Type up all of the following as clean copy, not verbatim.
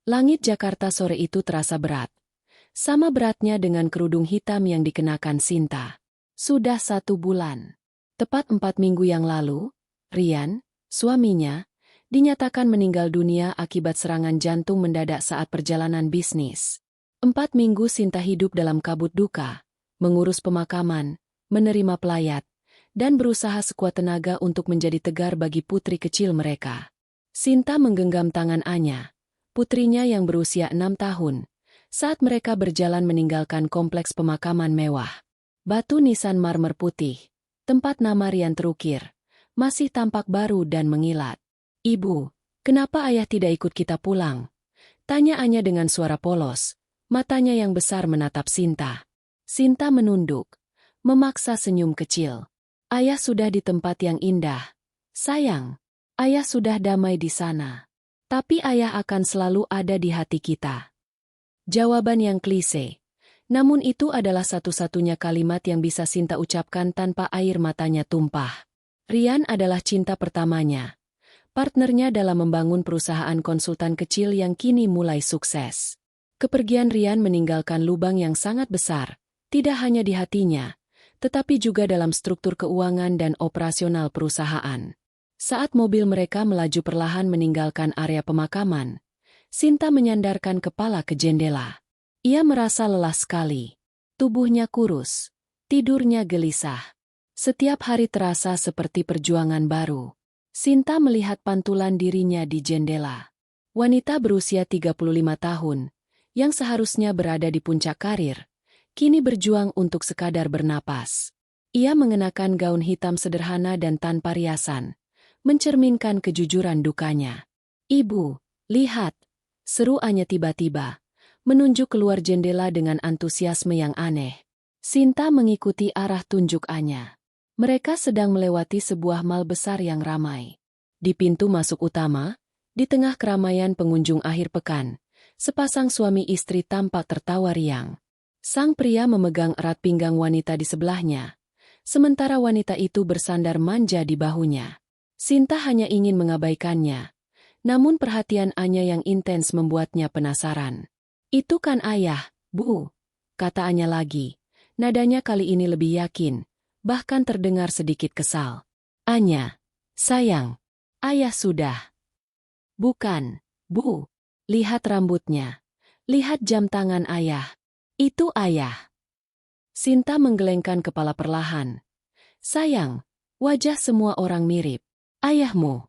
Langit Jakarta sore itu terasa berat. Sama beratnya dengan kerudung hitam yang dikenakan Sinta. Sudah 1 bulan. Tepat 4 minggu yang lalu, Rian, suaminya, dinyatakan meninggal dunia akibat serangan jantung mendadak saat perjalanan bisnis. 4 minggu Sinta hidup dalam kabut duka, mengurus pemakaman, menerima pelayat, dan berusaha sekuat tenaga untuk menjadi tegar bagi putri kecil mereka. Sinta menggenggam tangan Anya, putrinya yang berusia 6 tahun, saat mereka berjalan meninggalkan kompleks pemakaman mewah. Batu nisan marmer putih, tempat nama Rian terukir, masih tampak baru dan mengilat. "Ibu, kenapa ayah tidak ikut kita pulang?" tanya Anya dengan suara polos, matanya yang besar menatap Sinta. Sinta menunduk, memaksa senyum kecil. "Ayah sudah di tempat yang indah. Sayang, ayah sudah damai di sana. Tapi ayah akan selalu ada di hati kita." Jawaban yang klise. Namun itu adalah satu-satunya kalimat yang bisa Sinta ucapkan tanpa air matanya tumpah. Rian adalah cinta pertamanya. Partnernya dalam membangun perusahaan konsultan kecil yang kini mulai sukses. Kepergian Rian meninggalkan lubang yang sangat besar, tidak hanya di hatinya, tetapi juga dalam struktur keuangan dan operasional perusahaan. Saat mobil mereka melaju perlahan meninggalkan area pemakaman, Sinta menyandarkan kepala ke jendela. Ia merasa lelah sekali. Tubuhnya kurus, tidurnya gelisah. Setiap hari terasa seperti perjuangan baru. Sinta melihat pantulan dirinya di jendela. Wanita berusia 35 tahun, yang seharusnya berada di puncak karir, kini berjuang untuk sekadar bernapas. Ia mengenakan gaun hitam sederhana dan tanpa riasan, mencerminkan kejujuran dukanya. "Ibu, lihat," seru Anya tiba-tiba, menunjuk keluar jendela dengan antusiasme yang aneh. Sinta mengikuti arah tunjuk Anya. Mereka sedang melewati sebuah mal besar yang ramai. Di pintu masuk utama, di tengah keramaian pengunjung akhir pekan, sepasang suami istri tampak tertawa riang. Sang pria memegang erat pinggang wanita di sebelahnya, sementara wanita itu bersandar manja di bahunya. Sinta hanya ingin mengabaikannya, namun perhatian Anya yang intens membuatnya penasaran. "Itu kan ayah, Bu," kata Anya lagi. Nadanya kali ini lebih yakin, bahkan terdengar sedikit kesal. "Anya, sayang, ayah sudah." "Bukan, Bu. Lihat rambutnya. Lihat jam tangan ayah. Itu ayah." Sinta menggelengkan kepala perlahan. "Sayang, wajah semua orang mirip. Ayahmu."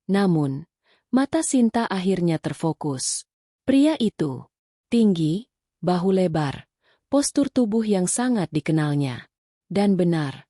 Namun, mata Sinta akhirnya terfokus. Pria itu, tinggi, bahu lebar, postur tubuh yang sangat dikenalnya. Dan benar,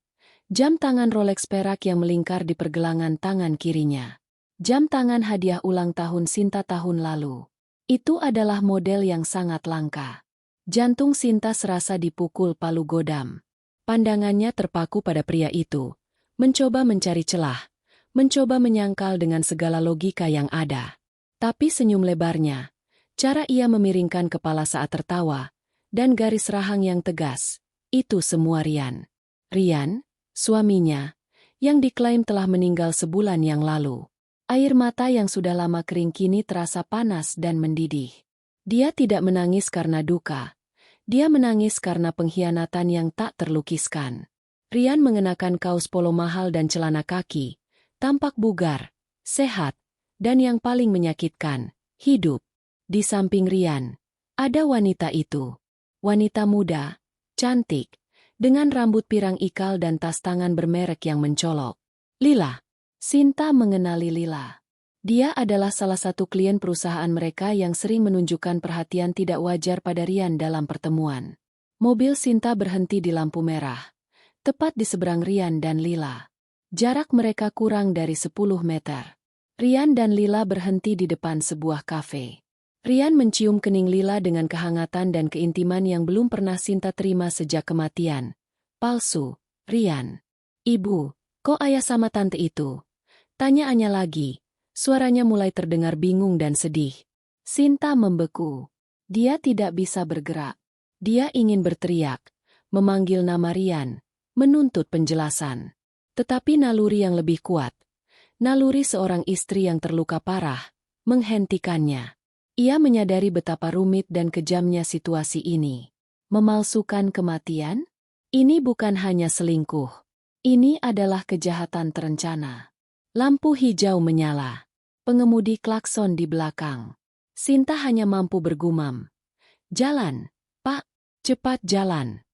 jam tangan Rolex perak yang melingkar di pergelangan tangan kirinya. Jam tangan hadiah ulang tahun Sinta tahun lalu. Itu adalah model yang sangat langka. Jantung Sinta serasa dipukul palu godam. Pandangannya terpaku pada pria itu, mencoba mencari celah, mencoba menyangkal dengan segala logika yang ada. Tapi senyum lebarnya, cara ia memiringkan kepala saat tertawa, dan garis rahang yang tegas, itu semua Rian. Rian, suaminya, yang diklaim telah meninggal sebulan yang lalu. Air mata yang sudah lama kering kini terasa panas dan mendidih. Dia tidak menangis karena duka. Dia menangis karena pengkhianatan yang tak terlukiskan. Rian mengenakan kaos polo mahal dan celana kaki, tampak bugar, sehat, dan yang paling menyakitkan, hidup. Di samping Rian, ada wanita itu. Wanita muda, cantik, dengan rambut pirang ikal dan tas tangan bermerek yang mencolok. Lila. Sinta mengenali Lila. Dia adalah salah satu klien perusahaan mereka yang sering menunjukkan perhatian tidak wajar pada Rian dalam pertemuan. Mobil Sinta berhenti di lampu merah, tepat di seberang Rian dan Lila. Jarak mereka kurang dari 10 meter. Rian dan Lila berhenti di depan sebuah kafe. Rian mencium kening Lila dengan kehangatan dan keintiman yang belum pernah Sinta terima sejak kematian. "Palsu, Rian." "Ibu, kok ayah sama tante itu?" tanya Anya lagi. Suaranya mulai terdengar bingung dan sedih. Sinta membeku. Dia tidak bisa bergerak. Dia ingin berteriak, memanggil nama Rian, menuntut penjelasan. Tetapi naluri yang lebih kuat, naluri seorang istri yang terluka parah, menghentikannya. Ia menyadari betapa rumit dan kejamnya situasi ini. Memalsukan kematian? Ini bukan hanya selingkuh. Ini adalah kejahatan terencana. Lampu hijau menyala. Pengemudi klakson di belakang. Sinta hanya mampu bergumam. Jalan, Pak, cepat jalan.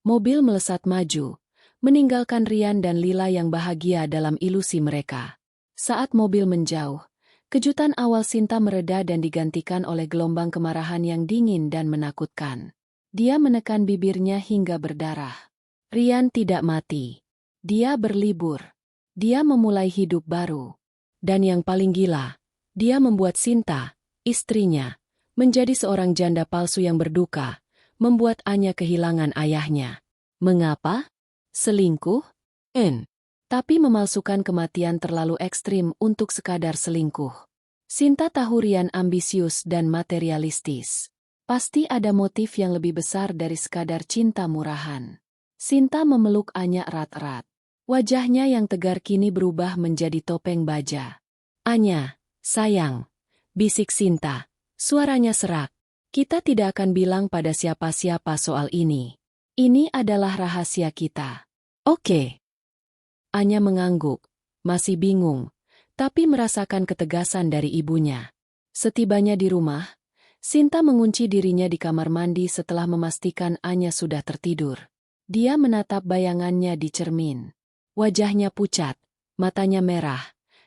Mobil melesat maju, meninggalkan Rian dan Lila yang bahagia dalam ilusi mereka. Saat mobil menjauh, kejutan awal Sinta mereda dan digantikan oleh gelombang kemarahan yang dingin dan menakutkan. Dia menekan bibirnya hingga berdarah. Rian tidak mati. Dia berlibur. Dia memulai hidup baru. Dan yang paling gila, dia membuat Sinta, istrinya, menjadi seorang janda palsu yang berduka, membuat Anya kehilangan ayahnya. Mengapa? Selingkuh? Tapi memalsukan kematian terlalu ekstrim untuk sekadar selingkuh. Sinta tahu Rian ambisius dan materialistis. Pasti ada motif yang lebih besar dari sekadar cinta murahan. Sinta memeluk Anya erat-erat. Wajahnya yang tegar kini berubah menjadi topeng baja. Anya, sayang, bisik Sinta. Suaranya serak. Kita tidak akan bilang pada siapa-siapa soal ini. Ini adalah rahasia kita. Oke. Anya mengangguk, masih bingung, tapi merasakan ketegasan dari ibunya. Setibanya di rumah, Sinta mengunci dirinya di kamar mandi setelah memastikan Anya sudah tertidur. Dia menatap bayangannya di cermin. Wajahnya pucat, matanya merah,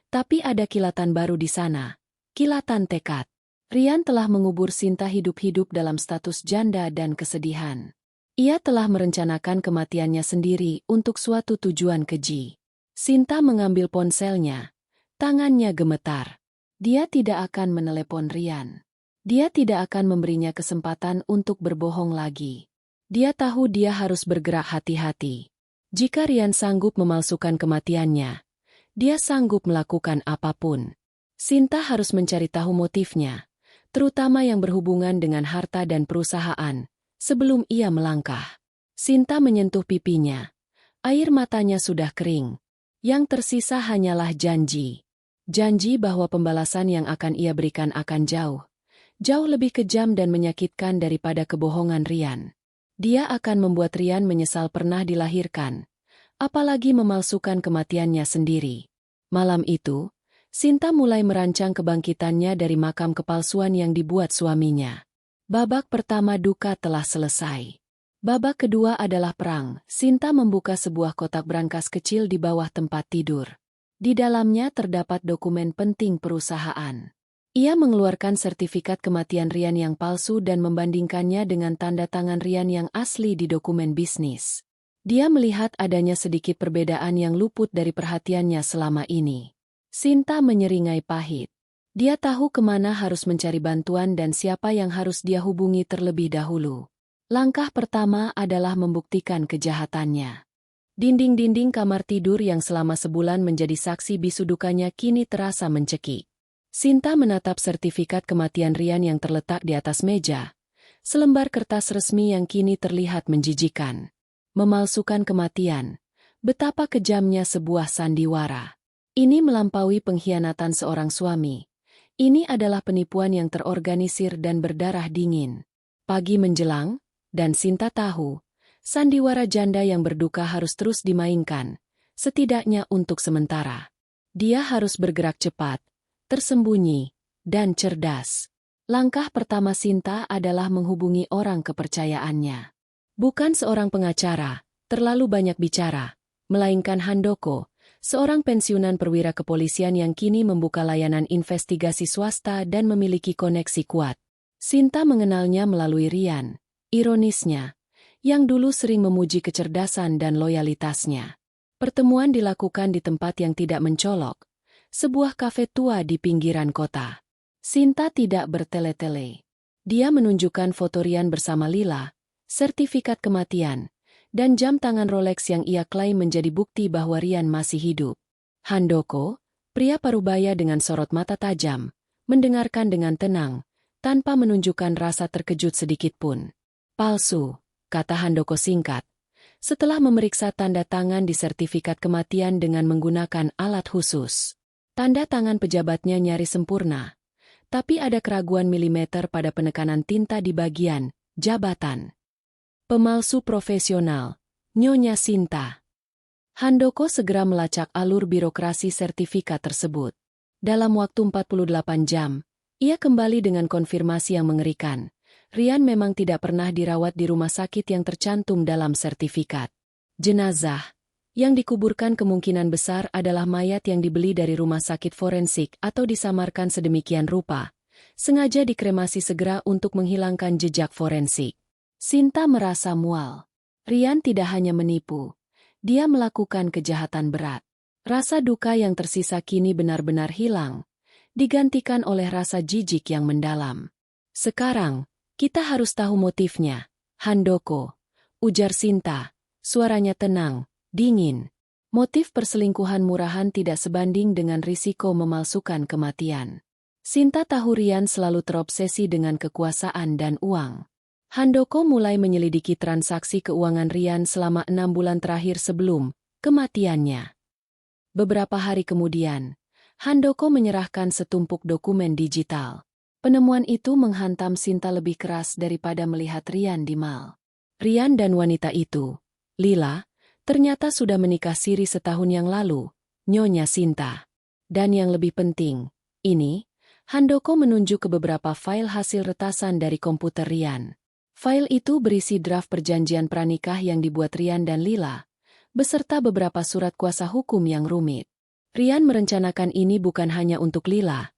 tapi ada kilatan baru di sana, kilatan tekad. Rian telah mengubur Sinta hidup-hidup dalam status janda dan kesedihan. Ia telah merencanakan kematiannya sendiri untuk suatu tujuan keji. Sinta mengambil ponselnya. Tangannya gemetar. Dia tidak akan menelepon Rian. Dia tidak akan memberinya kesempatan untuk berbohong lagi. Dia tahu dia harus bergerak hati-hati. Jika Rian sanggup memalsukan kematiannya, dia sanggup melakukan apapun. Sinta harus mencari tahu motifnya, terutama yang berhubungan dengan harta dan perusahaan. Sebelum ia melangkah, Sinta menyentuh pipinya. Air matanya sudah kering. Yang tersisa hanyalah janji. Janji bahwa pembalasan yang akan ia berikan akan jauh lebih kejam dan menyakitkan daripada kebohongan Rian. Dia akan membuat Rian menyesal pernah dilahirkan, apalagi memalsukan kematiannya sendiri. Malam itu, Sinta mulai merancang kebangkitannya dari makam kepalsuan yang dibuat suaminya. Babak pertama duka telah selesai. Babak kedua adalah perang. Sinta membuka sebuah kotak brankas kecil di bawah tempat tidur. Di dalamnya terdapat dokumen penting perusahaan. Ia mengeluarkan sertifikat kematian Rian yang palsu dan membandingkannya dengan tanda tangan Rian yang asli di dokumen bisnis. Dia melihat adanya sedikit perbedaan yang luput dari perhatiannya selama ini. Sinta menyeringai pahit. Dia tahu kemana harus mencari bantuan dan siapa yang harus dia hubungi terlebih dahulu. Langkah pertama adalah membuktikan kejahatannya. Dinding-dinding kamar tidur yang selama sebulan menjadi saksi bisu dukanya kini terasa mencekik. Sinta menatap sertifikat kematian Rian yang terletak di atas meja. Selembar kertas resmi yang kini terlihat menjijikan. Memalsukan kematian. Betapa kejamnya sebuah sandiwara. Ini melampaui pengkhianatan seorang suami. Ini adalah penipuan yang terorganisir dan berdarah dingin. Pagi menjelang, dan Sinta tahu, sandiwara janda yang berduka harus terus dimainkan, setidaknya untuk sementara. Dia harus bergerak cepat, tersembunyi, dan cerdas. Langkah pertama Sinta adalah menghubungi orang kepercayaannya. Bukan seorang pengacara, terlalu banyak bicara, melainkan Handoko, seorang pensiunan perwira kepolisian yang kini membuka layanan investigasi swasta dan memiliki koneksi kuat. Sinta mengenalnya melalui Rian, ironisnya, yang dulu sering memuji kecerdasan dan loyalitasnya. Pertemuan dilakukan di tempat yang tidak mencolok, sebuah kafe tua di pinggiran kota. Sinta tidak bertele-tele. Dia menunjukkan foto Rian bersama Lila, sertifikat kematian, dan jam tangan Rolex yang ia klaim menjadi bukti bahwa Rian masih hidup. Handoko, pria parubaya dengan sorot mata tajam, mendengarkan dengan tenang, tanpa menunjukkan rasa terkejut sedikitpun. Palsu, kata Handoko singkat, setelah memeriksa tanda tangan di sertifikat kematian dengan menggunakan alat khusus. Tanda tangan pejabatnya nyaris sempurna, Tapi ada keraguan milimeter pada penekanan tinta di bagian jabatan. Pemalsu profesional, Nyonya Sinta. Handoko segera melacak alur birokrasi sertifikat tersebut. Dalam waktu 48 jam, ia kembali dengan konfirmasi yang mengerikan. Rian memang tidak pernah dirawat di rumah sakit yang tercantum dalam sertifikat. Jenazah yang dikuburkan kemungkinan besar adalah mayat yang dibeli dari rumah sakit forensik atau disamarkan sedemikian rupa, sengaja dikremasi segera untuk menghilangkan jejak forensik. Sinta merasa mual. Rian tidak hanya menipu, dia melakukan kejahatan berat. Rasa duka yang tersisa kini benar-benar hilang, digantikan oleh rasa jijik yang mendalam. Sekarang, kita harus tahu motifnya, Handoko, ujar Sinta, suaranya tenang, dingin. Motif perselingkuhan murahan tidak sebanding dengan risiko memalsukan kematian. Sinta tahu Rian selalu terobsesi dengan kekuasaan dan uang. Handoko mulai menyelidiki transaksi keuangan Rian selama 6 bulan terakhir sebelum kematiannya. Beberapa hari kemudian, Handoko menyerahkan setumpuk dokumen digital. Penemuan itu menghantam Sinta lebih keras daripada melihat Rian di mal. Rian dan wanita itu, Lila, ternyata sudah menikah siri setahun yang lalu, Nyonya Sinta. Dan yang lebih penting, ini, Handoko menunjuk ke beberapa file hasil retasan dari komputer Rian. File itu berisi draft perjanjian pranikah yang dibuat Rian dan Lila, beserta beberapa surat kuasa hukum yang rumit. Rian merencanakan ini bukan hanya untuk Lila,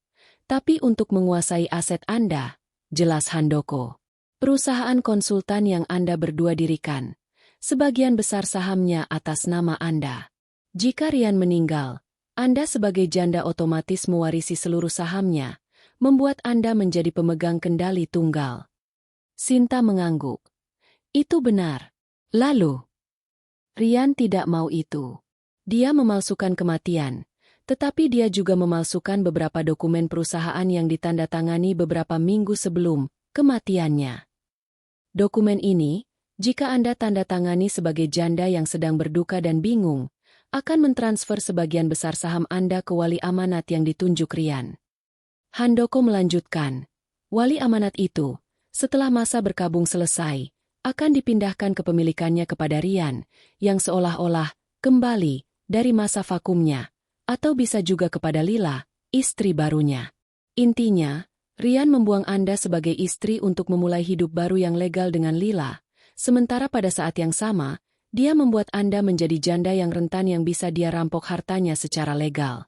tapi untuk menguasai aset Anda, jelas Handoko. Perusahaan konsultan yang Anda berdua dirikan, sebagian besar sahamnya atas nama Anda. Jika Rian meninggal, Anda sebagai janda otomatis mewarisi seluruh sahamnya, membuat Anda menjadi pemegang kendali tunggal. Sinta mengangguk. Itu benar. Lalu, Rian tidak mau itu. Dia memalsukan kematian, tetapi dia juga memalsukan beberapa dokumen perusahaan yang ditandatangani beberapa minggu sebelum kematiannya. Dokumen ini, jika Anda tanda tangani sebagai janda yang sedang berduka dan bingung, akan mentransfer sebagian besar saham Anda ke wali amanat yang ditunjuk Rian. Handoko melanjutkan, wali amanat itu, setelah masa berkabung selesai, akan dipindahkan kepemilikannya kepada Rian, yang seolah-olah kembali dari masa vakumnya, atau bisa juga kepada Lila, istri barunya. Intinya, Rian membuang Anda sebagai istri untuk memulai hidup baru yang legal dengan Lila, sementara pada saat yang sama, dia membuat Anda menjadi janda yang rentan yang bisa dia rampok hartanya secara legal.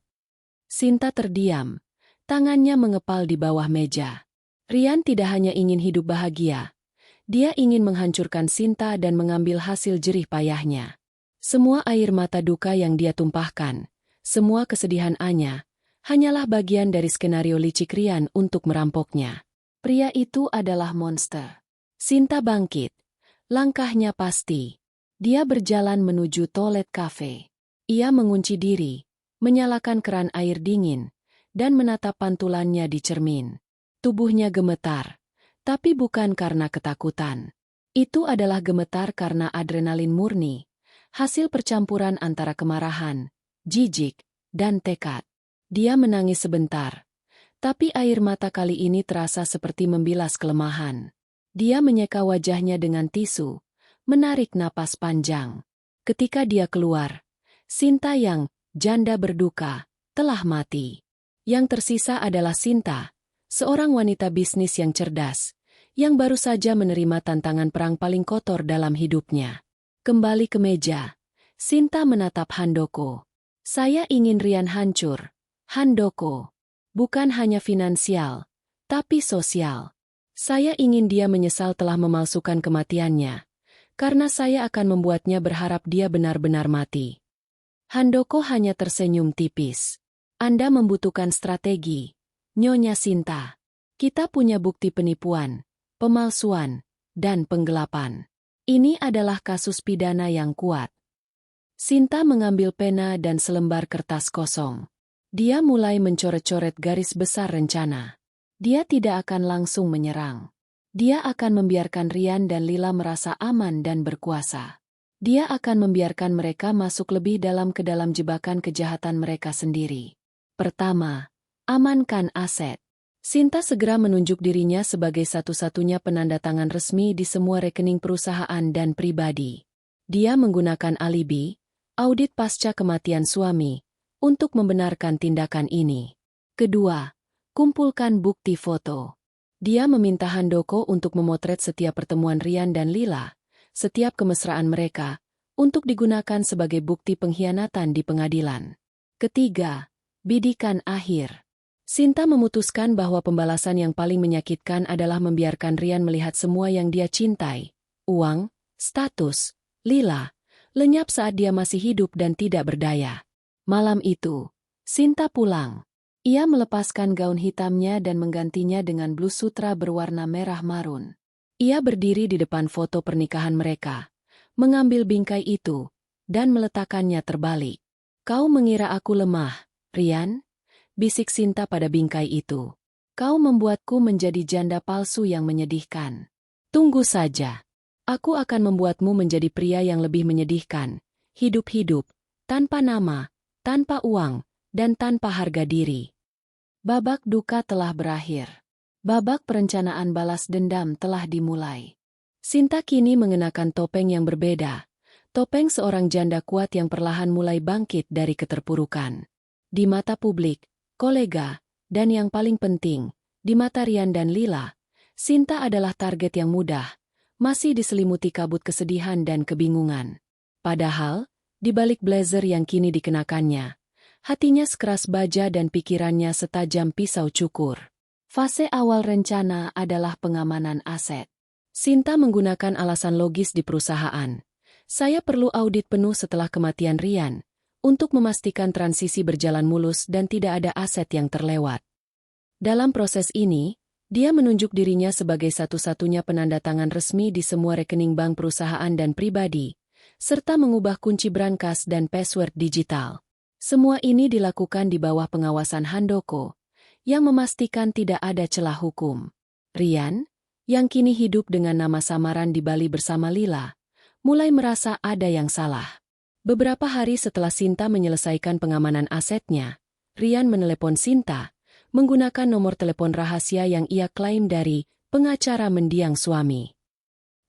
Sinta terdiam, tangannya mengepal di bawah meja. Rian tidak hanya ingin hidup bahagia, dia ingin menghancurkan Sinta dan mengambil hasil jerih payahnya. Semua air mata duka yang dia tumpahkan, semua kesedihan Anya, hanyalah bagian dari skenario licik Rian untuk merampoknya. Pria itu adalah monster. Sinta bangkit. Langkahnya pasti. Dia berjalan menuju toilet cafe. Ia mengunci diri, menyalakan keran air dingin, dan menatap pantulannya di cermin. Tubuhnya gemetar, tapi bukan karena ketakutan. Itu adalah gemetar karena adrenalin murni, hasil percampuran antara kemarahan, jijik, dan tekad. Dia menangis sebentar, tapi air mata kali ini terasa seperti membilas kelemahan. Dia menyeka wajahnya dengan tisu, menarik napas panjang. Ketika dia keluar, Sinta yang janda berduka telah mati. Yang tersisa adalah Sinta, seorang wanita bisnis yang cerdas, yang baru saja menerima tantangan perang paling kotor dalam hidupnya. Kembali ke meja, Sinta menatap Handoko. Saya ingin Rian hancur, Handoko. Bukan hanya finansial, tapi sosial. Saya ingin dia menyesal telah memalsukan kematiannya, karena saya akan membuatnya berharap dia benar-benar mati. Handoko hanya tersenyum tipis. Anda membutuhkan strategi, Nyonya Sinta. Kita punya bukti penipuan, pemalsuan, dan penggelapan. Ini adalah kasus pidana yang kuat. Sinta mengambil pena dan selembar kertas kosong. Dia mulai mencoret-coret garis besar rencana. Dia tidak akan langsung menyerang. Dia akan membiarkan Rian dan Lila merasa aman dan berkuasa. Dia akan membiarkan mereka masuk lebih dalam ke dalam jebakan kejahatan mereka sendiri. Pertama, amankan aset. Sinta segera menunjuk dirinya sebagai satu-satunya penandatangan resmi di semua rekening perusahaan dan pribadi. Dia menggunakan alibi, audit pasca kematian suami, untuk membenarkan tindakan ini. Kedua, kumpulkan bukti foto. Dia meminta Handoko untuk memotret setiap pertemuan Rian dan Lila, setiap kemesraan mereka, untuk digunakan sebagai bukti pengkhianatan di pengadilan. Ketiga, bidikan akhir. Sinta memutuskan bahwa pembalasan yang paling menyakitkan adalah membiarkan Rian melihat semua yang dia cintai, uang, status, Lila, lenyap saat dia masih hidup dan tidak berdaya. Malam itu, Sinta pulang. Ia melepaskan gaun hitamnya dan menggantinya dengan blus sutra berwarna merah marun. Ia berdiri di depan foto pernikahan mereka, mengambil bingkai itu, dan meletakkannya terbalik. "Kau mengira aku lemah, Rian?" bisik Sinta pada bingkai itu. "Kau membuatku menjadi janda palsu yang menyedihkan. Tunggu saja. Aku akan membuatmu menjadi pria yang lebih menyedihkan, hidup-hidup, tanpa nama, tanpa uang, dan tanpa harga diri." Babak duka telah berakhir. Babak perencanaan balas dendam telah dimulai. Sinta kini mengenakan topeng yang berbeda. Topeng seorang janda kuat yang perlahan mulai bangkit dari keterpurukan. Di mata publik, kolega, dan yang paling penting, di mata Rian dan Lila, Sinta adalah target yang mudah, masih diselimuti kabut kesedihan dan kebingungan. Padahal, di balik blazer yang kini dikenakannya, hatinya sekeras baja dan pikirannya setajam pisau cukur. Fase awal rencana adalah pengamanan aset. Sinta menggunakan alasan logis di perusahaan. "Saya perlu audit penuh setelah kematian Rian, untuk memastikan transisi berjalan mulus dan tidak ada aset yang terlewat." Dalam proses ini, dia menunjuk dirinya sebagai satu-satunya penandatangan resmi di semua rekening bank perusahaan dan pribadi, serta mengubah kunci brankas dan password digital. Semua ini dilakukan di bawah pengawasan Handoko, yang memastikan tidak ada celah hukum. Rian, yang kini hidup dengan nama samaran di Bali bersama Lila, mulai merasa ada yang salah. Beberapa hari setelah Sinta menyelesaikan pengamanan asetnya, Rian menelepon Sinta, menggunakan nomor telepon rahasia yang ia klaim dari pengacara mendiang suami.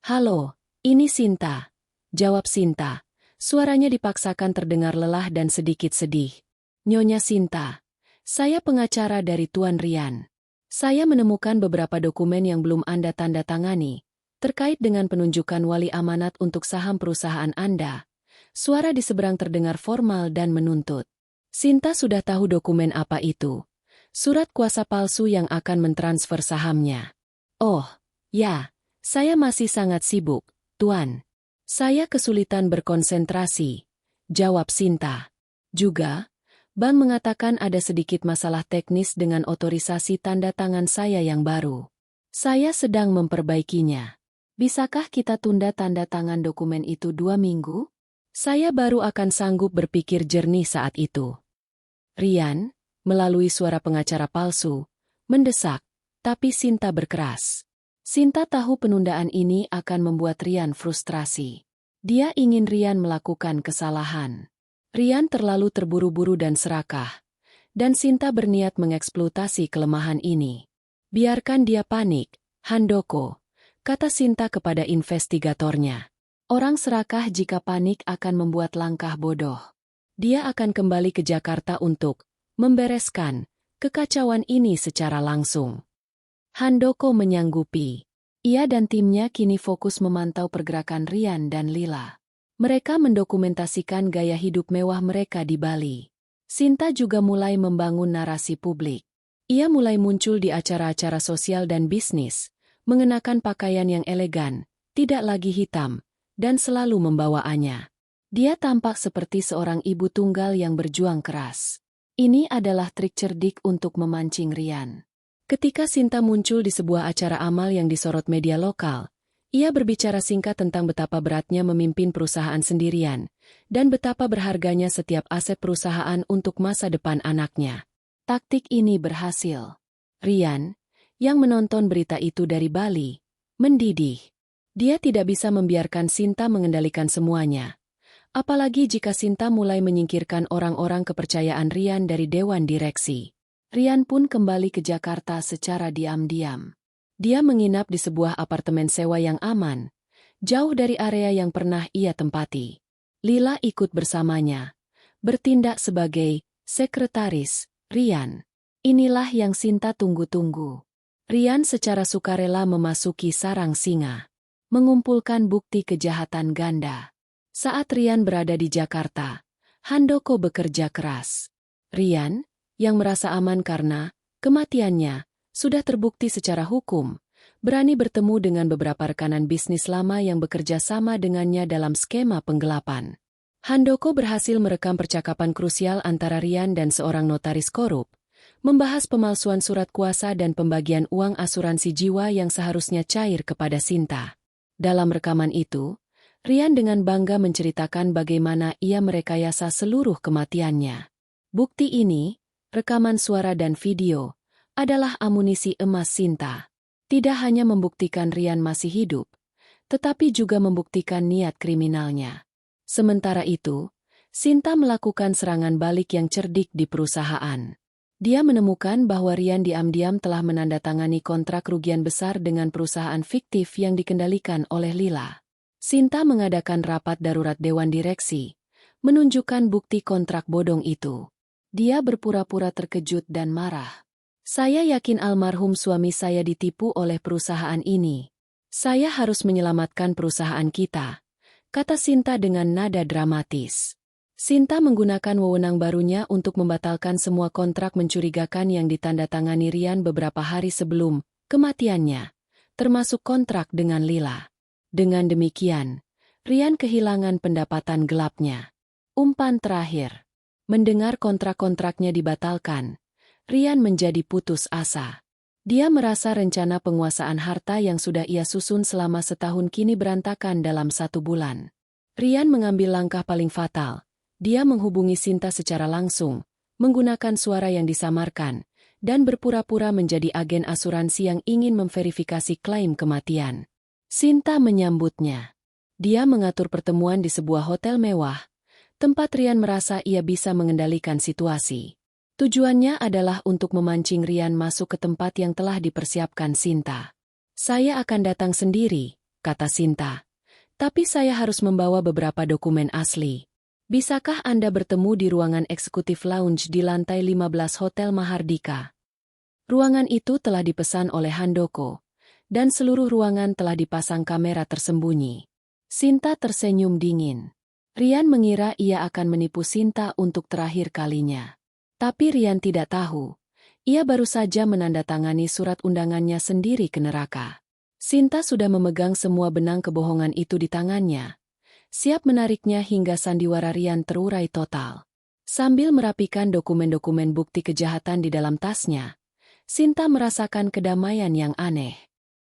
"Halo, ini Sinta," jawab Sinta. Suaranya dipaksakan terdengar lelah dan sedikit sedih. "Nyonya Sinta, saya pengacara dari Tuan Rian. Saya menemukan beberapa dokumen yang belum Anda tanda tangani, terkait dengan penunjukan wali amanat untuk saham perusahaan Anda." Suara di seberang terdengar formal dan menuntut. Sinta sudah tahu dokumen apa itu. Surat kuasa palsu yang akan mentransfer sahamnya. "Oh, ya, saya masih sangat sibuk, Tuan. Saya kesulitan berkonsentrasi," jawab Sinta. "Juga, bank mengatakan ada sedikit masalah teknis dengan otorisasi tanda tangan saya yang baru. Saya sedang memperbaikinya. Bisakah kita tunda tanda tangan dokumen itu 2 minggu? Saya baru akan sanggup berpikir jernih saat itu." Rian, melalui suara pengacara palsu, mendesak, tapi Sinta berkeras. Sinta tahu penundaan ini akan membuat Rian frustrasi. Dia ingin Rian melakukan kesalahan. Rian terlalu terburu-buru dan serakah, dan Sinta berniat mengeksploitasi kelemahan ini. "Biarkan dia panik, Handoko," kata Sinta kepada investigatornya. "Orang serakah jika panik akan membuat langkah bodoh. Dia akan kembali ke Jakarta untuk membereskan kekacauan ini secara langsung." Handoko menyanggupi. Ia dan timnya kini fokus memantau pergerakan Rian dan Lila. Mereka mendokumentasikan gaya hidup mewah mereka di Bali. Sinta juga mulai membangun narasi publik. Ia mulai muncul di acara-acara sosial dan bisnis, mengenakan pakaian yang elegan, tidak lagi hitam, dan selalu membawaannya. Dia tampak seperti seorang ibu tunggal yang berjuang keras. Ini adalah trik cerdik untuk memancing Rian. Ketika Sinta muncul di sebuah acara amal yang disorot media lokal, ia berbicara singkat tentang betapa beratnya memimpin perusahaan sendirian, dan betapa berharganya setiap aset perusahaan untuk masa depan anaknya. Taktik ini berhasil. Rian, yang menonton berita itu dari Bali, mendidih. Dia tidak bisa membiarkan Sinta mengendalikan semuanya. Apalagi jika Sinta mulai menyingkirkan orang-orang kepercayaan Rian dari dewan direksi. Rian pun kembali ke Jakarta secara diam-diam. Dia menginap di sebuah apartemen sewa yang aman, jauh dari area yang pernah ia tempati. Lila ikut bersamanya, bertindak sebagai sekretaris Rian. Inilah yang Sinta tunggu-tunggu. Rian secara sukarela memasuki sarang singa, mengumpulkan bukti kejahatan ganda. Saat Rian berada di Jakarta, Handoko bekerja keras. Rian, yang merasa aman karena kematiannya sudah terbukti secara hukum, berani bertemu dengan beberapa rekanan bisnis lama yang bekerja sama dengannya dalam skema penggelapan. Handoko berhasil merekam percakapan krusial antara Rian dan seorang notaris korup, membahas pemalsuan surat kuasa dan pembagian uang asuransi jiwa yang seharusnya cair kepada Sinta. Dalam rekaman itu, Rian dengan bangga menceritakan bagaimana ia merekayasa seluruh kematiannya. Bukti ini, rekaman suara dan video, adalah amunisi emas Sinta. Tidak hanya membuktikan Rian masih hidup, tetapi juga membuktikan niat kriminalnya. Sementara itu, Sinta melakukan serangan balik yang cerdik di perusahaan. Dia menemukan bahwa Rian diam-diam telah menandatangani kontrak kerugian besar dengan perusahaan fiktif yang dikendalikan oleh Lila. Sinta mengadakan rapat darurat dewan direksi, menunjukkan bukti kontrak bodong itu. Dia berpura-pura terkejut dan marah. Saya yakin almarhum suami saya ditipu oleh perusahaan ini. Saya harus menyelamatkan perusahaan kita, kata Sinta dengan nada dramatis. Sinta menggunakan wewenang barunya untuk membatalkan semua kontrak mencurigakan yang ditandatangani Rian beberapa hari sebelum kematiannya, termasuk kontrak dengan Lila. Dengan demikian, Rian kehilangan pendapatan gelapnya. Umpan terakhir. Mendengar kontrak-kontraknya dibatalkan, Rian menjadi putus asa. Dia merasa rencana penguasaan harta yang sudah ia susun selama setahun kini berantakan dalam 1 bulan. Rian mengambil langkah paling fatal. Dia menghubungi Sinta secara langsung, menggunakan suara yang disamarkan, dan berpura-pura menjadi agen asuransi yang ingin memverifikasi klaim kematian. Sinta menyambutnya. Dia mengatur pertemuan di sebuah hotel mewah, tempat Rian merasa ia bisa mengendalikan situasi. Tujuannya adalah untuk memancing Rian masuk ke tempat yang telah dipersiapkan Sinta. Saya akan datang sendiri, kata Sinta. Tapi saya harus membawa beberapa dokumen asli. Bisakah Anda bertemu di ruangan eksekutif lounge di lantai 15 Hotel Mahardika? Ruangan itu telah dipesan oleh Handoko, dan seluruh ruangan telah dipasang kamera tersembunyi. Sinta tersenyum dingin. Rian mengira ia akan menipu Sinta untuk terakhir kalinya. Tapi Rian tidak tahu. Ia baru saja menandatangani surat undangannya sendiri ke neraka. Sinta sudah memegang semua benang kebohongan itu di tangannya, siap menariknya hingga sandiwara Rian terurai total. Sambil merapikan dokumen-dokumen bukti kejahatan di dalam tasnya, Sinta merasakan kedamaian yang aneh.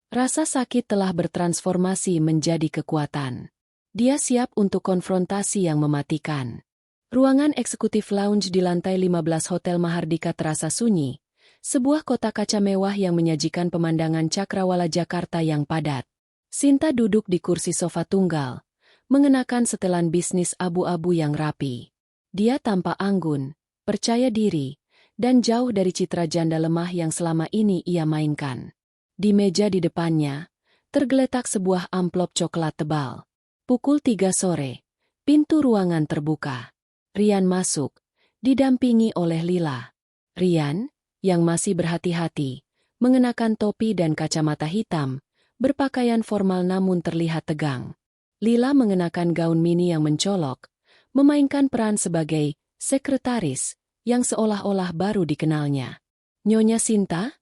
Rasa sakit telah bertransformasi menjadi kekuatan. Dia siap untuk konfrontasi yang mematikan. Ruangan eksekutif lounge di lantai 15 Hotel Mahardika terasa sunyi, sebuah kota kaca mewah yang menyajikan pemandangan cakrawala Jakarta yang padat. Sinta duduk di kursi sofa tunggal, mengenakan setelan bisnis abu-abu yang rapi. Dia tampak anggun, percaya diri, dan jauh dari citra janda lemah yang selama ini ia mainkan. Di meja di depannya, tergeletak sebuah amplop coklat tebal. Pukul 3 sore, pintu ruangan terbuka. Rian masuk, didampingi oleh Lila. Rian, yang masih berhati-hati, mengenakan topi dan kacamata hitam, berpakaian formal namun terlihat tegang. Lila mengenakan gaun mini yang mencolok, memainkan peran sebagai sekretaris yang seolah-olah baru dikenalnya. Nyonya Sinta?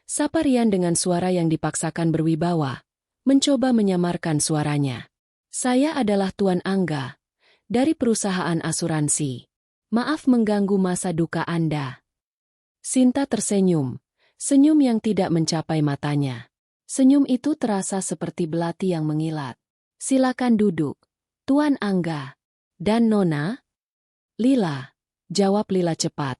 Sapa Rian dengan suara yang dipaksakan berwibawa, mencoba menyamarkan suaranya. Saya adalah Tuan Angga, dari perusahaan asuransi. Maaf mengganggu masa duka Anda. Sinta tersenyum, senyum yang tidak mencapai matanya. Senyum itu terasa seperti belati yang mengilat. Silakan duduk, Tuan Angga. Dan Nona? Lila, jawab Lila cepat,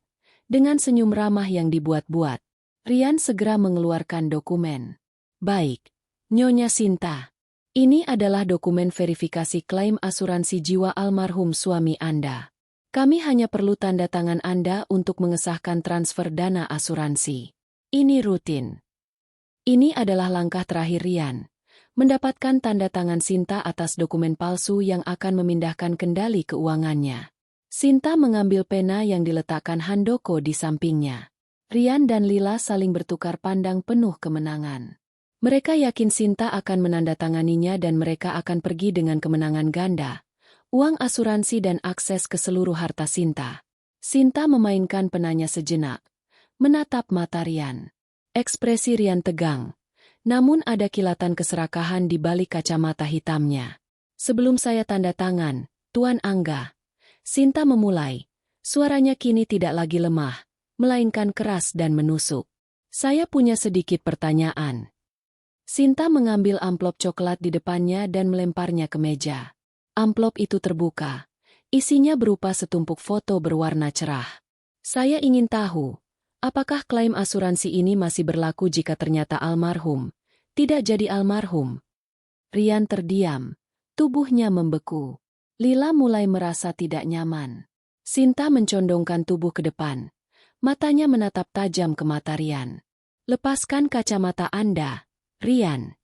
dengan senyum ramah yang dibuat-buat. Rian segera mengeluarkan dokumen. Baik, Nyonya Sinta. Ini adalah dokumen verifikasi klaim asuransi jiwa almarhum suami Anda. Kami hanya perlu tanda tangan Anda untuk mengesahkan transfer dana asuransi. Ini rutin. Ini adalah langkah terakhir Rian. Mendapatkan tanda tangan Sinta atas dokumen palsu yang akan memindahkan kendali keuangannya. Sinta mengambil pena yang diletakkan Handoko di sampingnya. Rian dan Lila saling bertukar pandang penuh kemenangan. Mereka yakin Sinta akan menandatanganinya dan mereka akan pergi dengan kemenangan ganda. Uang asuransi dan akses ke seluruh harta Sinta. Sinta memainkan penanya sejenak. Menatap mata Rian. Ekspresi Rian tegang. Namun ada kilatan keserakahan di balik kacamata hitamnya. Sebelum saya tanda tangan, Tuan Angga. Sinta memulai. Suaranya kini tidak lagi lemah, melainkan keras dan menusuk. Saya punya sedikit pertanyaan. Sinta mengambil amplop coklat di depannya dan melemparnya ke meja. Amplop itu terbuka. Isinya berupa setumpuk foto berwarna cerah. Saya ingin tahu, apakah klaim asuransi ini masih berlaku jika ternyata almarhum tidak jadi almarhum? Rian terdiam. Tubuhnya membeku. Lila mulai merasa tidak nyaman. Sinta mencondongkan tubuh ke depan. Matanya menatap tajam ke mata Rian. Lepaskan kacamata Anda, Rian.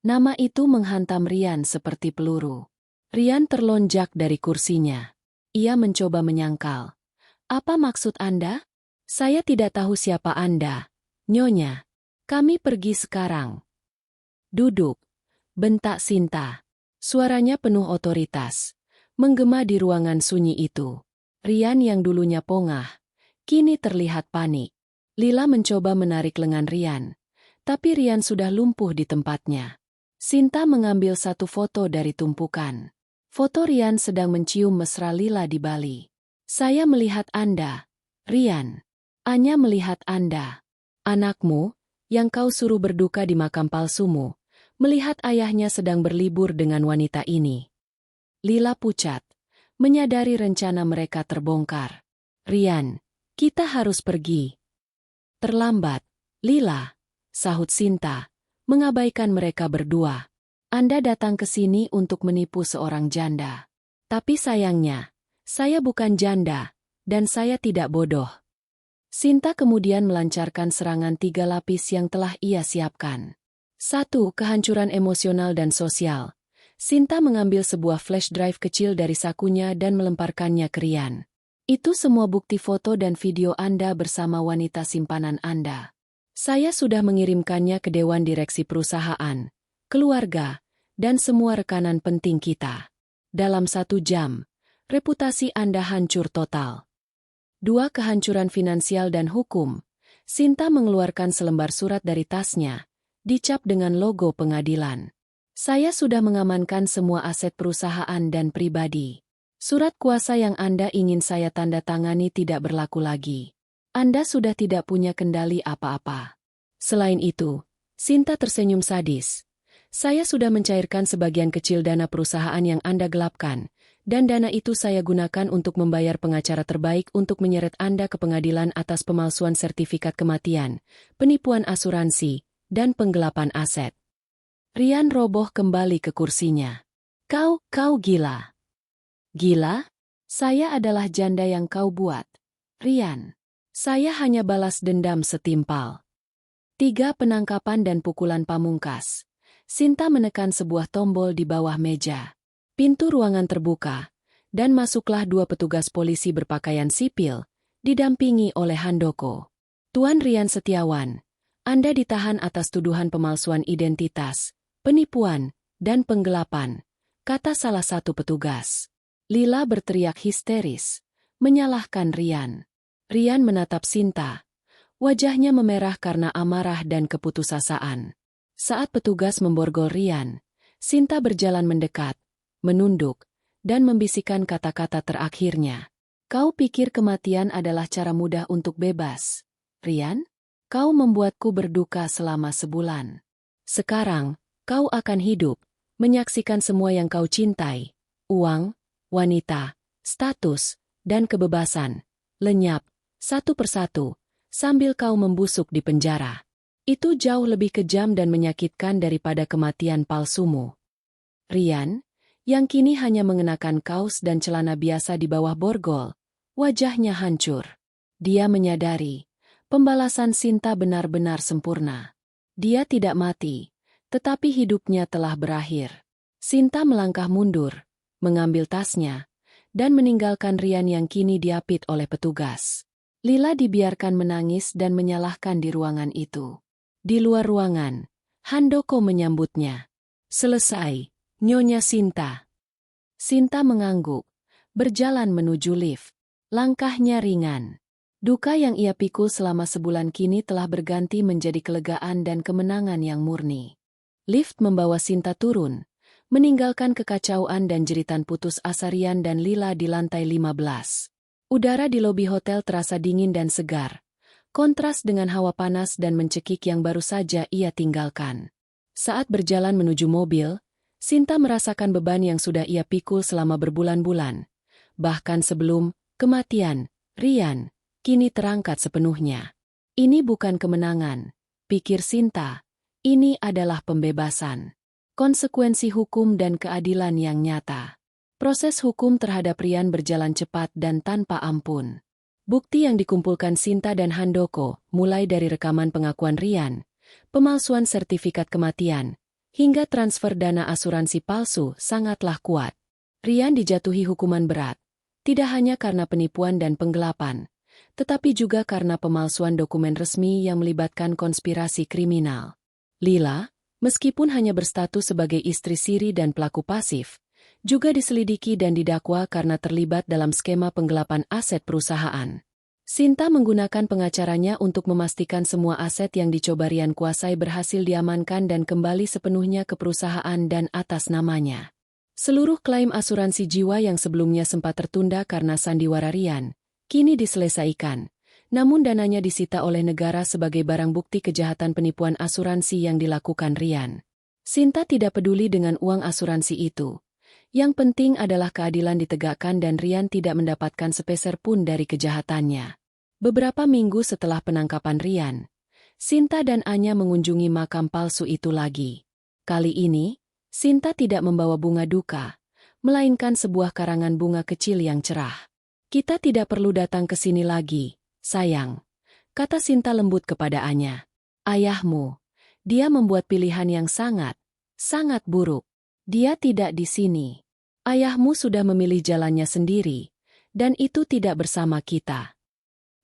Nama itu menghantam Rian seperti peluru. Rian terlonjak dari kursinya. Ia mencoba menyangkal. Apa maksud Anda? Saya tidak tahu siapa Anda, Nyonya. Kami pergi sekarang. Duduk, bentak Sinta. Suaranya penuh otoritas. Menggema di ruangan sunyi itu. Rian yang dulunya pongah, kini terlihat panik. Lila mencoba menarik lengan Rian. Tapi Rian sudah lumpuh di tempatnya. Sinta mengambil satu foto dari tumpukan. Foto Rian sedang mencium mesra Lila di Bali. Saya melihat Anda, Rian. Anya melihat Anda. Anakmu, yang kau suruh berduka di makam palsumu, melihat ayahnya sedang berlibur dengan wanita ini. Lila pucat, menyadari rencana mereka terbongkar. Rian, kita harus pergi. Terlambat, Lila, sahut Sinta, mengabaikan mereka berdua. Anda datang ke sini untuk menipu seorang janda. Tapi sayangnya, saya bukan janda, dan saya tidak bodoh. Sinta kemudian melancarkan serangan 3 lapis yang telah ia siapkan. 1. Kehancuran emosional dan sosial. Sinta mengambil sebuah flash drive kecil dari sakunya dan melemparkannya ke Rian. Itu semua bukti foto dan video Anda bersama wanita simpanan Anda. Saya sudah mengirimkannya ke Dewan Direksi Perusahaan, keluarga, dan semua rekanan penting kita. Dalam 1 jam, reputasi Anda hancur total. 2. Kehancuran finansial dan hukum. Sinta mengeluarkan selembar surat dari tasnya, dicap dengan logo pengadilan. Saya sudah mengamankan semua aset perusahaan dan pribadi. Surat kuasa yang Anda ingin saya tanda tangani tidak berlaku lagi. Anda sudah tidak punya kendali apa-apa. Selain itu, Sinta tersenyum sadis. Saya sudah mencairkan sebagian kecil dana perusahaan yang Anda gelapkan, dan dana itu saya gunakan untuk membayar pengacara terbaik untuk menyeret Anda ke pengadilan atas pemalsuan sertifikat kematian, penipuan asuransi, dan penggelapan aset. Rian roboh kembali ke kursinya. Kau gila. Gila? Saya adalah janda yang kau buat. Rian. Saya hanya balas dendam setimpal. 3. Penangkapan dan pukulan pamungkas. Sinta menekan sebuah tombol di bawah meja. Pintu ruangan terbuka, dan masuklah 2 petugas polisi berpakaian sipil, didampingi oleh Handoko. Tuan Rian Setiawan, Anda ditahan atas tuduhan pemalsuan identitas, penipuan, dan penggelapan, kata salah satu petugas. Lila berteriak histeris, menyalahkan Rian. Rian menatap Sinta. Wajahnya memerah karena amarah dan keputusasaan. Saat petugas memborgol Rian, Sinta berjalan mendekat, menunduk, dan membisikkan kata-kata terakhirnya. Kau pikir kematian adalah cara mudah untuk bebas, Rian? Kau membuatku berduka selama sebulan. Sekarang, kau akan hidup, menyaksikan semua yang kau cintai, uang, wanita, status, dan kebebasan, lenyap, satu persatu, sambil kau membusuk di penjara. Itu jauh lebih kejam dan menyakitkan daripada kematian palsumu. Rian, yang kini hanya mengenakan kaos dan celana biasa di bawah borgol, wajahnya hancur. Dia menyadari, pembalasan Sinta benar-benar sempurna. Dia tidak mati, tetapi hidupnya telah berakhir. Sinta melangkah mundur, mengambil tasnya, dan meninggalkan Rian yang kini diapit oleh petugas. Lila dibiarkan menangis dan menyalahkan di ruangan itu. Di luar ruangan, Handoko menyambutnya. Selesai, Nyonya Sinta. Sinta mengangguk, berjalan menuju lift. Langkahnya ringan. Duka yang ia pikul selama sebulan kini telah berganti menjadi kelegaan dan kemenangan yang murni. Lift membawa Sinta turun, meninggalkan kekacauan dan jeritan putus asa Rian dan Lila di lantai 15. Udara di lobi hotel terasa dingin dan segar, kontras dengan hawa panas dan mencekik yang baru saja ia tinggalkan. Saat berjalan menuju mobil, Sinta merasakan beban yang sudah ia pikul selama berbulan-bulan. Bahkan sebelum kematian, Rian kini terangkat sepenuhnya. Ini bukan kemenangan, pikir Sinta. Ini adalah pembebasan. Konsekuensi hukum dan keadilan yang nyata. Proses hukum terhadap Rian berjalan cepat dan tanpa ampun. Bukti yang dikumpulkan Sinta dan Handoko, mulai dari rekaman pengakuan Rian, pemalsuan sertifikat kematian, hingga transfer dana asuransi palsu sangatlah kuat. Rian dijatuhi hukuman berat, tidak hanya karena penipuan dan penggelapan, tetapi juga karena pemalsuan dokumen resmi yang melibatkan konspirasi kriminal. Lila, meskipun hanya berstatus sebagai istri siri dan pelaku pasif, juga diselidiki dan didakwa karena terlibat dalam skema penggelapan aset perusahaan. Sinta menggunakan pengacaranya untuk memastikan semua aset yang dicoba Rian kuasai berhasil diamankan dan kembali sepenuhnya ke perusahaan dan atas namanya. Seluruh klaim asuransi jiwa yang sebelumnya sempat tertunda karena sandiwara Rian, kini diselesaikan. Namun dananya disita oleh negara sebagai barang bukti kejahatan penipuan asuransi yang dilakukan Rian. Sinta tidak peduli dengan uang asuransi itu. Yang penting adalah keadilan ditegakkan dan Rian tidak mendapatkan sepeser pun dari kejahatannya. Beberapa minggu setelah penangkapan Rian, Sinta dan Anya mengunjungi makam palsu itu lagi. Kali ini, Sinta tidak membawa bunga duka, melainkan sebuah karangan bunga kecil yang cerah. Kita tidak perlu datang ke sini lagi, sayang, kata Sinta lembut kepada Anya. Ayahmu, dia membuat pilihan yang sangat buruk. Dia tidak di sini. Ayahmu sudah memilih jalannya sendiri, dan itu tidak bersama kita.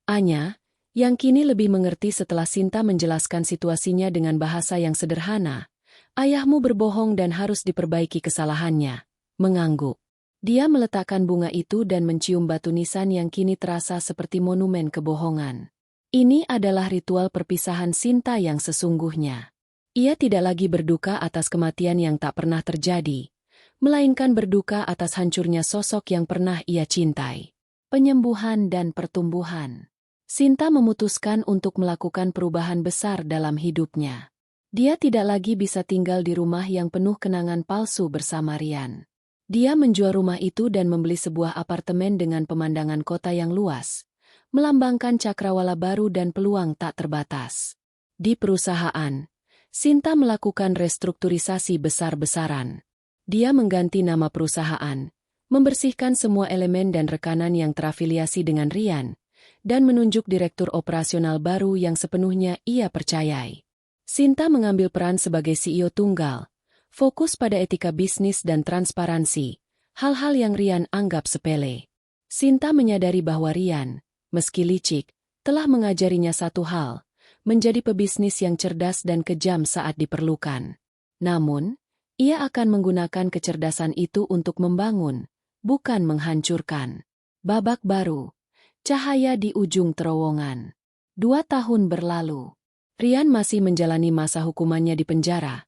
Anya, yang kini lebih mengerti setelah Sinta menjelaskan situasinya dengan bahasa yang sederhana, ayahmu berbohong dan harus diperbaiki kesalahannya, mengangguk. Dia meletakkan bunga itu dan mencium batu nisan yang kini terasa seperti monumen kebohongan. Ini adalah ritual perpisahan Sinta yang sesungguhnya. Ia tidak lagi berduka atas kematian yang tak pernah terjadi, melainkan berduka atas hancurnya sosok yang pernah ia cintai. Penyembuhan dan pertumbuhan. Sinta memutuskan untuk melakukan perubahan besar dalam hidupnya. Dia tidak lagi bisa tinggal di rumah yang penuh kenangan palsu bersama Rian. Dia menjual rumah itu dan membeli sebuah apartemen dengan pemandangan kota yang luas, melambangkan cakrawala baru dan peluang tak terbatas. Di perusahaan, Sinta melakukan restrukturisasi besar-besaran. Dia mengganti nama perusahaan, membersihkan semua elemen dan rekanan yang terafiliasi dengan Rian, dan menunjuk direktur operasional baru yang sepenuhnya ia percayai. Sinta mengambil peran sebagai CEO tunggal, fokus pada etika bisnis dan transparansi, hal-hal yang Rian anggap sepele. Sinta menyadari bahwa Rian, meski licik, telah mengajarinya satu hal, menjadi pebisnis yang cerdas dan kejam saat diperlukan. Namun, ia akan menggunakan kecerdasan itu untuk membangun, bukan menghancurkan. Babak baru. Cahaya di ujung terowongan. 2 tahun berlalu. Rian masih menjalani masa hukumannya di penjara.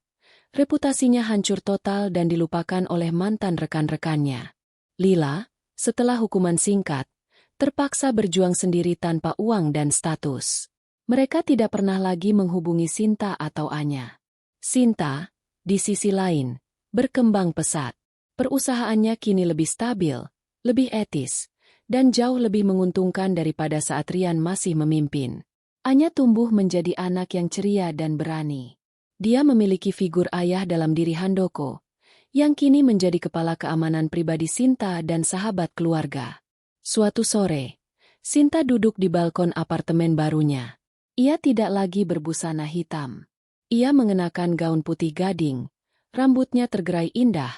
Reputasinya hancur total dan dilupakan oleh mantan rekan-rekannya. Lila, setelah hukuman singkat, terpaksa berjuang sendiri tanpa uang dan status. Mereka tidak pernah lagi menghubungi Sinta atau Anya. Sinta, di sisi lain, berkembang pesat. Perusahaannya kini lebih stabil, lebih etis, dan jauh lebih menguntungkan daripada saat Rian masih memimpin. Anya tumbuh menjadi anak yang ceria dan berani. Dia memiliki figur ayah dalam diri Handoko, yang kini menjadi kepala keamanan pribadi Sinta dan sahabat keluarga. Suatu sore, Sinta duduk di balkon apartemen barunya. Ia tidak lagi berbusana hitam. Ia mengenakan gaun putih gading, rambutnya tergerai indah,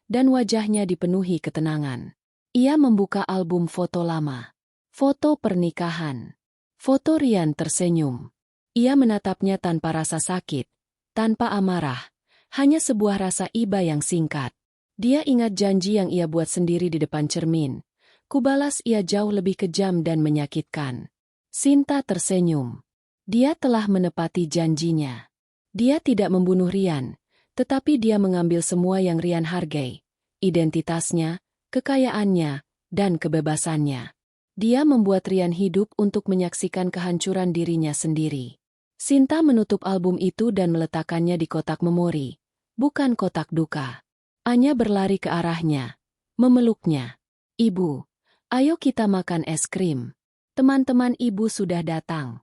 dan wajahnya dipenuhi ketenangan. Ia membuka album foto lama. Foto pernikahan. Foto Rian tersenyum. Ia menatapnya tanpa rasa sakit, tanpa amarah, hanya sebuah rasa iba yang singkat. Dia ingat janji yang ia buat sendiri di depan cermin. Kubalas ia jauh lebih kejam dan menyakitkan. Sinta tersenyum. Dia telah menepati janjinya. Dia tidak membunuh Rian, tetapi dia mengambil semua yang Rian hargai. Identitasnya, kekayaannya, dan kebebasannya. Dia membuat Rian hidup untuk menyaksikan kehancuran dirinya sendiri. Sinta menutup album itu dan meletakkannya di kotak memori, bukan kotak duka. Anya berlari ke arahnya, memeluknya. "Ibu, ayo kita makan es krim. Teman-teman ibu sudah datang."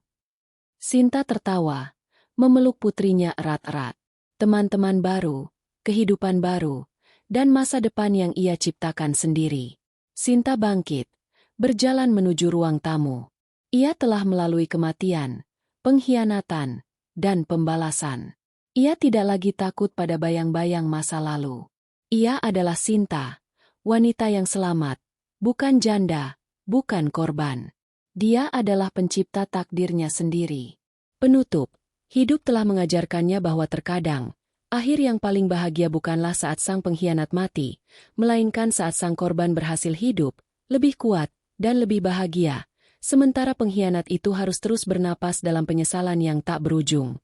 Sinta tertawa, memeluk putrinya erat-erat. Teman-teman baru, kehidupan baru, dan masa depan yang ia ciptakan sendiri. Sinta bangkit, berjalan menuju ruang tamu. Ia telah melalui kematian, pengkhianatan, dan pembalasan. Ia tidak lagi takut pada bayang-bayang masa lalu. Ia adalah Sinta, wanita yang selamat, bukan janda, bukan korban. Dia adalah pencipta takdirnya sendiri. Penutup, hidup telah mengajarkannya bahwa terkadang, akhir yang paling bahagia bukanlah saat sang pengkhianat mati, melainkan saat sang korban berhasil hidup, lebih kuat, dan lebih bahagia. Sementara pengkhianat itu harus terus bernapas dalam penyesalan yang tak berujung.